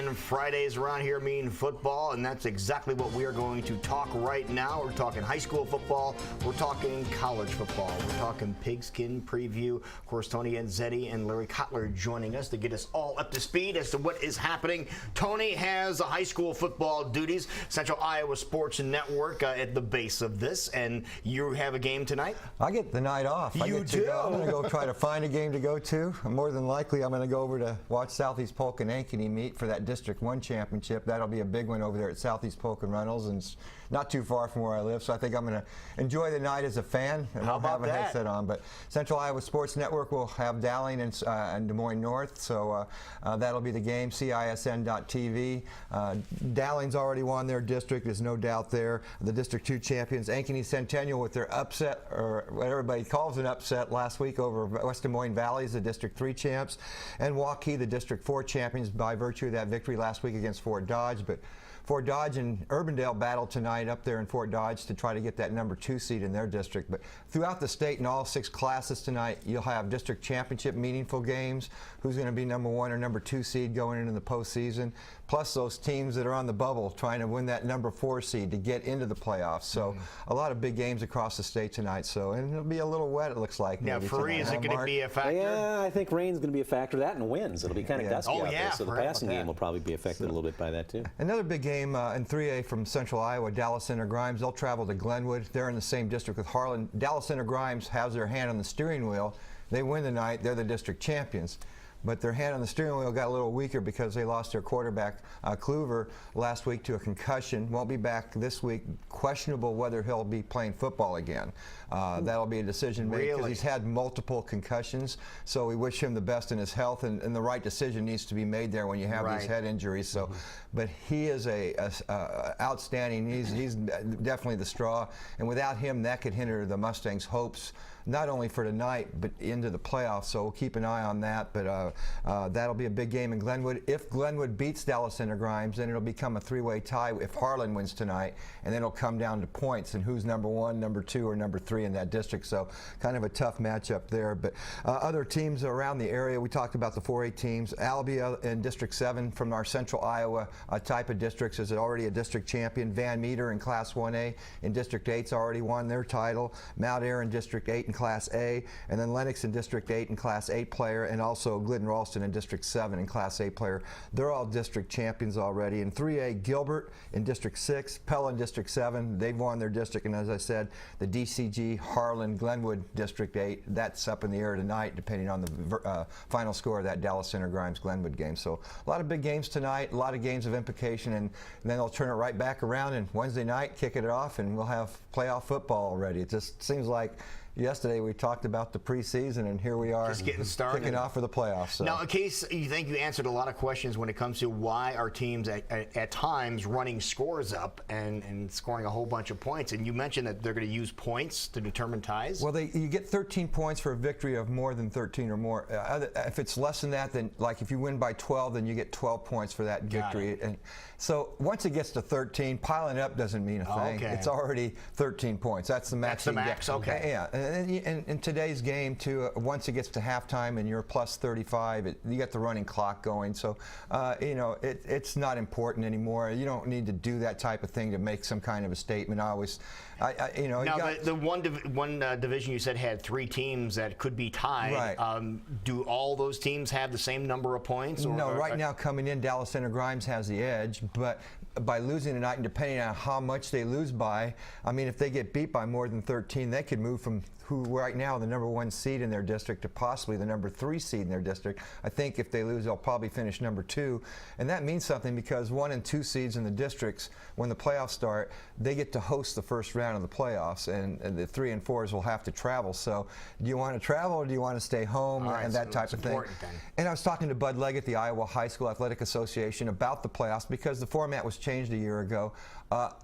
and Fridays around here mean football, and that's exactly what we are going to talk right now. We're talking high school football. We're talking college football. We're talking pigskin preview. Of course, Tony Enzetti and Larry Kotler joining us to get us all up to speed as to what is happening. Tony has the high school football duties, Central Iowa Sports Network at the base of this, and you have a game tonight? I get the night off. You do? I'm going to go try to find a game to go to. More than likely, I'm going to go over to watch Southeast Polk and Ankeny meet for that District 1 championship. That'll be a big one over there at Southeast Polk and Reynolds, and it's not too far from where I live, so I think I'm going to enjoy the night as a fan. And How I'll about have a that? headset on. But Central Iowa Sports Network will have Dowling and Des Moines North, so that'll be the game, CISN.TV. Dowling's already won their district, there's no doubt there. The District 2 champions, Ankeny Centennial, with their upset, or what everybody calls an upset, last week over West Des Moines Valleys, the District 3 champs, and Waukee, the District 4 champions, by virtue of that victory last week against Fort Dodge. But Fort Dodge and Urbandale battle tonight up there in Fort Dodge to try to get that number 2 seed in their district. But throughout the state in all 6 classes tonight, you'll have district championship meaningful games. Who's going to be number 1 or number 2 seed going into the postseason? Plus those teams that are on the bubble trying to win that number 4 seed to get into the playoffs. So a lot of big games across the state tonight. So, and it'll be a little wet, it looks like. Now, Free, is it going to be a factor? Yeah, I think rain's going to be a factor. That and winds. It'll be kind of dusty out there. So the passing game will probably be affected a little bit by that too. Another big game in 3A from Central Iowa, Dallas Center Grimes. They'll travel to Glenwood. They're in the same district with Harlan. Dallas Center Grimes has their hand on the steering wheel. They win tonight. They're the district champions. But their hand on the steering wheel got a little weaker because they lost their quarterback, Kluver, last week to a concussion. Won't be back this week. Questionable whether he'll be playing football again. That'll be a decision made because he's had multiple concussions. So we wish him the best in his health, and the right decision needs to be made there when you have these head injuries. So, but he is a outstanding. He's definitely the straw, and without him, that could hinder the Mustangs' hopes, not only for tonight but into the playoffs. So we'll keep an eye on that. But that'll be a big game in Glenwood. If Glenwood beats Dallas Center Grimes, then it'll become a 3-way tie if Harlan wins tonight, and then it'll come down to points and who's number 1, number 2, or number 3 in that district. So kind of a tough matchup there. But other teams around the area, we talked about the 4A teams. Albia in District 7 from our Central Iowa type of districts is already a district champion. Van Meter in Class 1A in District 8's already won their title. Mount Ayr in District 8 in Class A, and then Lennox in District 8 in Class 8 player, and also Glidden Ralston in District 7 in Class A player. They're all district champions already. In 3A, Gilbert in District 6, Pella in District 7, they've won their district, and as I said, the DCG, Harlan, Glenwood District 8, that's up in the air tonight depending on the final score of that Dallas Center Grimes Glenwood game. So a lot of big games tonight, a lot of games of implication, and then they'll turn it right back around, and Wednesday night kick it off, and we'll have playoff football already. It just seems like yesterday we talked about the preseason, and here we are just getting started, kicking off for the playoffs. So. Now, in case you think you answered a lot of questions when it comes to why are teams at times running scores up and scoring a whole bunch of points, and you mentioned that they're going to use points to determine ties. Well, you get 13 points for a victory of more than 13 or more. If it's less than that, then like if you win by 12, then you get 12 points for that victory. And so once it gets to 13, piling up doesn't mean a thing. Okay. It's already 13 points. That's the max. That's the max. Okay. Yeah. And in today's game, too, once it gets to halftime and you're plus 35, you get the running clock going. So, you know, it's not important anymore. You don't need to do that type of thing to make some kind of a statement. You know. Now, the one division you said had 3 teams that could be tied. Right. Do all those teams have the same number of points? Or, no, right now coming in, Dallas Center Grimes has the edge, but by losing tonight, and depending on how much they lose by, I mean, if they get beat by more than 13, they could move from who right now the number 1 seed in their district to possibly the number 3 seed in their district. I think if they lose, they'll probably finish number 2, and that means something because 1 and 2 seeds in the districts, when the playoffs start, they get to host the first round of the playoffs, and the 3 and 4s will have to travel. So, do you want to travel or do you want to stay home, and that type of thing? Then. And I was talking to Bud Leggett, the Iowa High School Athletic Association, about the playoffs because the format was changed a year ago.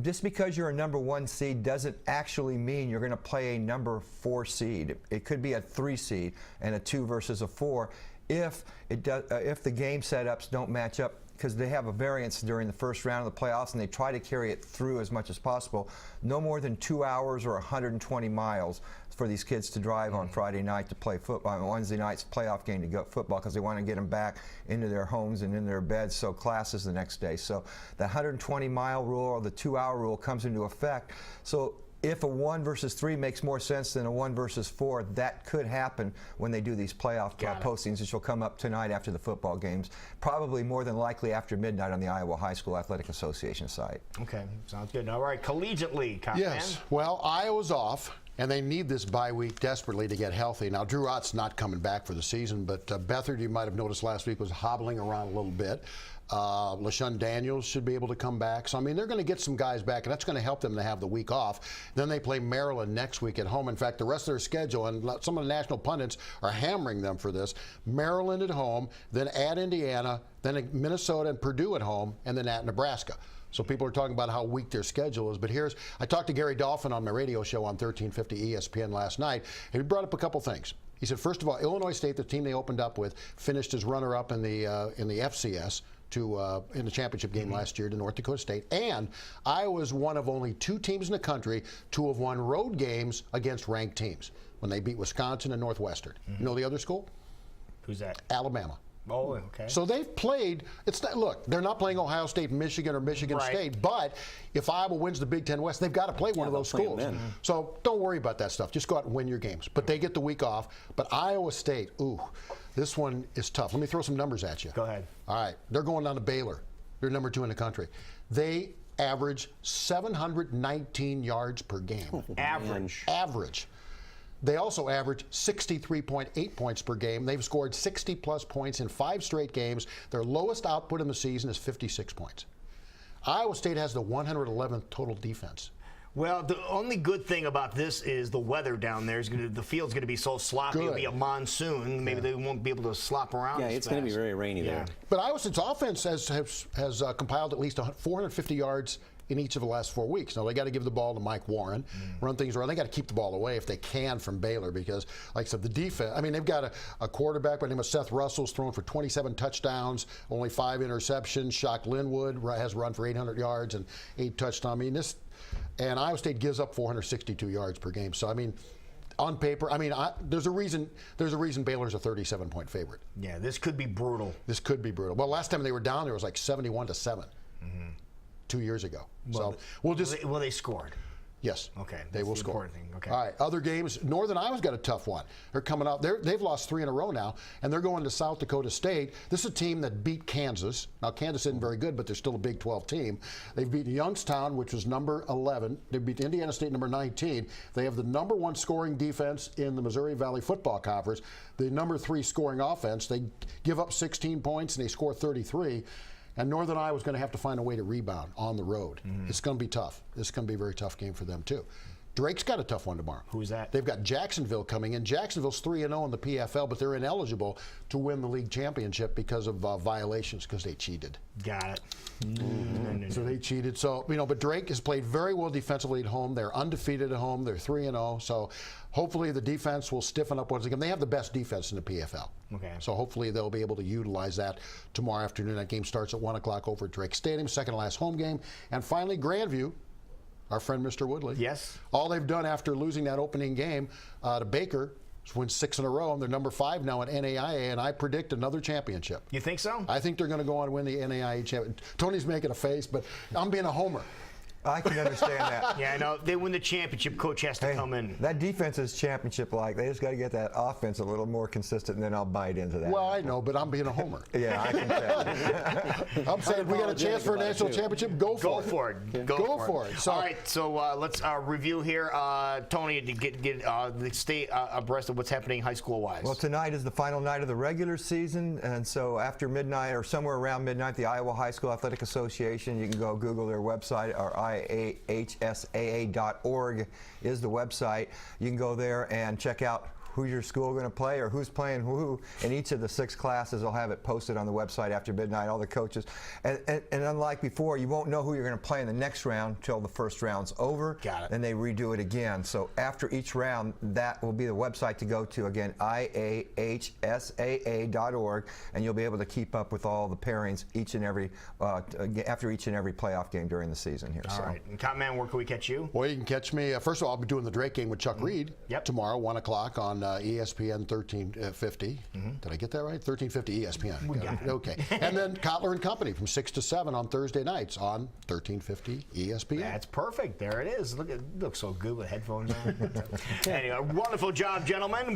Just because you're a number 1 seed doesn't actually mean you're going to play a number 4 seed. It could be a 3 seed and a 2 versus a 4. If the game setups don't match up because they have a variance during the first round of the playoffs, and they try to carry it through as much as possible. No more than 2 hours or 120 miles for these kids to drive on Friday night to play football, on Wednesday night's playoff game to go football, because they want to get them back into their homes and in their beds, so classes the next day. So the 120-mile rule or the 2-hour rule comes into effect. So if a 1 versus 3 makes more sense than a 1 versus 4, that could happen when they do these playoff postings, which will come up tonight after the football games, probably more than likely after midnight on the Iowa High School Athletic Association site. Okay, sounds good. All right, collegiate league, Yes, well, Iowa's off, and they need this bye week desperately to get healthy. Now, Drew Ott's not coming back for the season, but Beathard, you might have noticed last week, was hobbling around a little bit. LaShawn Daniels should be able to come back. So, I mean, they're going to get some guys back, and that's going to help them to have the week off. Then they play Maryland next week at home. In fact, the rest of their schedule, and some of the national pundits are hammering them for this, Maryland at home, then at Indiana, then at Minnesota and Purdue at home, and then at Nebraska. So people are talking about how weak their schedule is. But I talked to Gary Dolphin on my radio show on 1350 ESPN last night, and he brought up a couple things. He said, first of all, Illinois State, the team they opened up with, finished as runner-up in the FCS in the championship game last year to North Dakota State. And Iowa is one of only 2 teams in the country to have won road games against ranked teams when they beat Wisconsin and Northwestern. You know the other school? Who's that? Alabama. Oh, okay. So they've played. It's not, look, they're not playing Ohio State, Michigan, or Michigan State. But if Iowa wins the Big Ten West, they've got to play one of those schools. So don't worry about that stuff. Just go out and win your games. But they get the week off. But Iowa State, ooh, this one is tough. Let me throw some numbers at you. Go ahead. All right, they're going down to Baylor. They're number 2 in the country. They average 719 yards per game. Average. They also average 63.8 points per game. They've scored 60-plus points in 5 straight games. Their lowest output in the season is 56 points. Iowa State has the 111th total defense. Well, the only good thing about this is the weather down there. The field's going to be so sloppy. It'll be a monsoon. Maybe they won't be able to slop around. Yeah, it's going to be very rainy there. But Iowa State's offense has compiled at least 450 yards in each of the last 4 weeks. Now, they got to give the ball to Mike Warren, run things around. They got to keep the ball away if they can from Baylor because, like I said, the defense, I mean, they've got a quarterback by the name of Seth Russell's thrown for 27 touchdowns, only 5 interceptions. Shock Linwood has run for 800 yards and 8 touchdowns. I mean, and Iowa State gives up 462 yards per game. So, I mean, on paper, I mean, there's a reason Baylor's a 37-point favorite. Yeah, this could be brutal. This could be brutal. Well, last time they were down there, it was like 71-7. 2 years ago. Well, so we'll just. Well, they scored. Yes. Okay. They will score. Thing. Okay. All right. Other games. Northern Iowa's got a tough one. They're coming out. They've lost 3 in a row now, and they're going to South Dakota State. This is a team that beat Kansas. Now Kansas isn't very good, but they're still a Big 12 team. They've beaten Youngstown, which was number 11. They beat Indiana State, number 19. They have the number 1 scoring defense in the Missouri Valley Football Conference. The number 3 scoring offense. They give up 16 points and they score 33. And Northern Iowa's going to have to find a way to rebound on the road. It's going to be tough. This is going to be a very tough game for them, too. Drake's got a tough one tomorrow. Who's that? They've got Jacksonville coming in. Jacksonville's 3-0 in the PFL, but they're ineligible to win the league championship because of violations because they cheated. Got it. So they cheated. So, but Drake has played very well defensively at home. They're undefeated at home. They're 3-0. So hopefully the defense will stiffen up once again. They have the best defense in the PFL. Okay. So hopefully they'll be able to utilize that tomorrow afternoon. That game starts at 1 o'clock over at Drake Stadium, second to last home game. And finally, Grandview. Our friend Mr. Woodley. Yes. All they've done after losing that opening game to Baker is win 6 in a row, and they're number 5 now at NAIA, and I predict another championship. You think so? I think they're going to go on and win the NAIA championship. Tony's making a face, but I'm being a homer. I can understand that. Yeah, I know. They win the championship, coach has to come in. That defense is championship-like. They just got to get that offense a little more consistent, and then I'll bite into that. Well, I know, but I'm being a homer. Yeah, I can tell. I'm saying we got a chance for a national championship. Go for it. Go for it. So, all right, so let's review here. Tony, to stay abreast of what's happening high school-wise. Well, tonight is the final night of the regular season, and so after midnight or somewhere around midnight, the Iowa High School Athletic Association, you can go Google their website, or IAHSAA.org is the website. You can go there and check out who's your school going to play or who's playing who. In each of the 6 classes, they'll have it posted on the website after midnight, all the coaches. And unlike before, you won't know who you're going to play in the next round until the first round's over. Got it. Then they redo it again. So after each round, that will be the website to go to. Again, iahsaa.org, and you'll be able to keep up with all the pairings after each and every playoff game during the season here. All right. And Cotton Man, where can we catch you? Well, you can catch me. First of all, I'll be doing the Drake game with Chuck Reed tomorrow, 1 o'clock on ESPN 1350. Did I get that right? 1350 ESPN. We got it. Okay. And then Kotler and Company from 6 to 7 on Thursday nights on 1350 ESPN. That's perfect. There it is. Look, it looks so good with headphones on. Anyway, wonderful job, gentlemen.